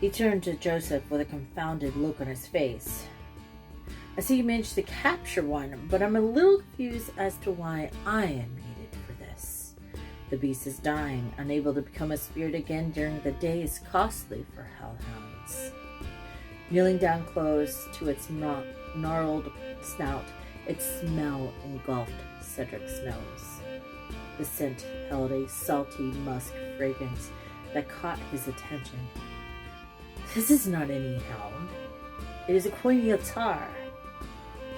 He turned to Joseph with a confounded look on his face. "I see you managed to capture one, but I'm a little confused as to why I am needed for this. The beast is dying. Unable to become a spirit again during the day is costly for Hellhounds." Kneeling down close to its gnarled snout, its smell engulfed Cedric's nose. The scent held a salty musk fragrance that caught his attention. "This is not any hound. It is a Coinn Iotair.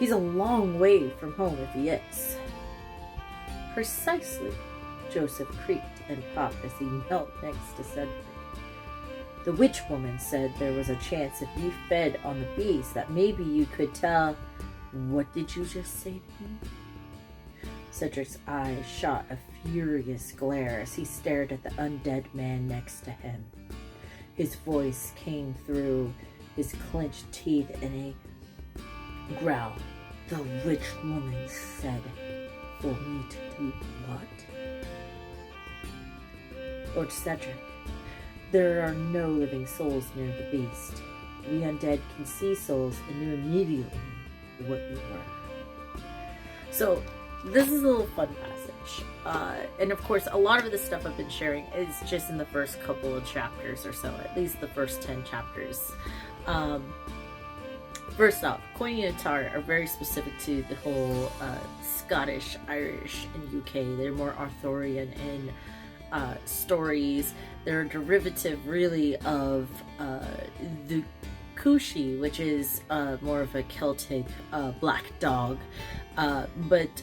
He's a long way from home if he is." "Precisely," Joseph creaked and popped as he knelt next to Cedric. "The witch woman said there was a chance if you fed on the beast that maybe you could tell—" "What did you just say to me?" Cedric's eyes shot a furious glare as he stared at the undead man next to him. His voice came through his clenched teeth in a growl. "The witch woman said for me to do what?" "Lord Cedric, there are no living souls near the beast. We undead can see souls and knew immediately what you were." So, this is a little fun passage. And of course, a lot of the stuff I've been sharing is just in the first couple of chapters or so, at least the first 10 chapters. First off, Coinn Iotair are very specific to the whole Scottish, Irish, and UK. They're more Arthurian in stories. They're a derivative, really, of the Kushi, which is more of a Celtic black dog. But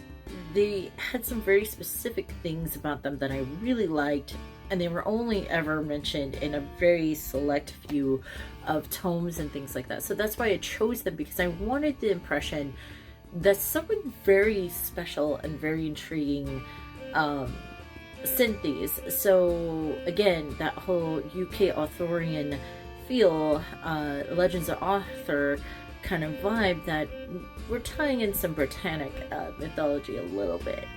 they had some very specific things about them that I really liked, and they were only ever mentioned in a very select few of tomes and things like that. So that's why I chose them, because I wanted the impression that someone very special and very intriguing sent these. So again, that whole UK Arthurian feel, Legends of Arthur kind of vibe, that we're tying in some Britannic mythology a little bit,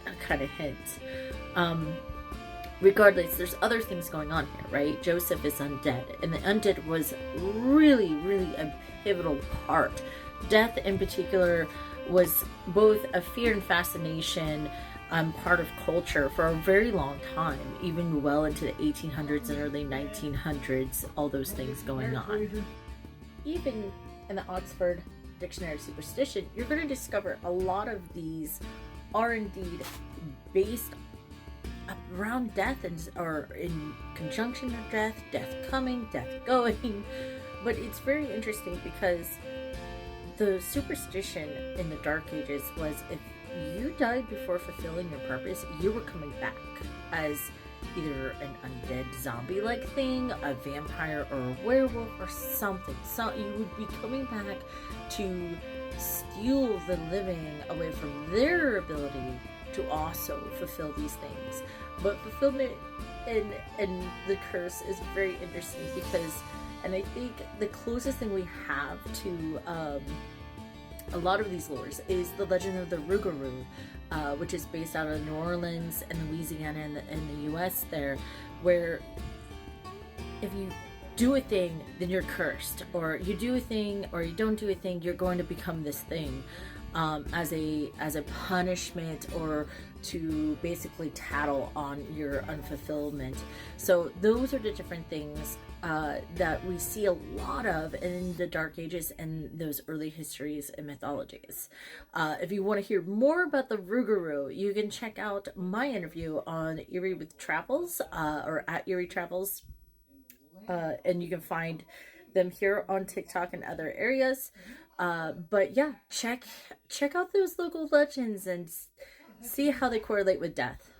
a kind of hint. Regardless, there's other things going on here, right? Joseph is undead, and the undead was really, really a pivotal part. Death in particular was both a fear and fascination part of culture for a very long time, even well into the 1800s and early 1900s, all those things going on. Even in the Oxford Dictionary of Superstition, you're going to discover a lot of these are indeed based around death, or in conjunction with death, death coming, death going. But it's very interesting because the superstition in the Dark Ages was if you died before fulfilling your purpose, you were coming back as either an undead zombie-like thing, a vampire, or a werewolf, or something. So you would be coming back to steal the living away from their ability to also fulfill these things. But fulfillment and the curse is very interesting because, and I think the closest thing we have to a lot of these lores is the legend of the Rougarou, which is based out of New Orleans and Louisiana and the US there, where if you do a thing, then you're cursed, or you do a thing or you don't do a thing, you're going to become this thing as a punishment, or to basically tattle on your unfulfillment. So those are the different things that we see a lot of in the Dark Ages and those early histories and mythologies. If you want to hear more about the Rougarou, you can check out my interview on Eerie with Travels, or at Eerie Travels, and you can find them here on TikTok and other areas. But yeah, check out those local legends and see how they correlate with death.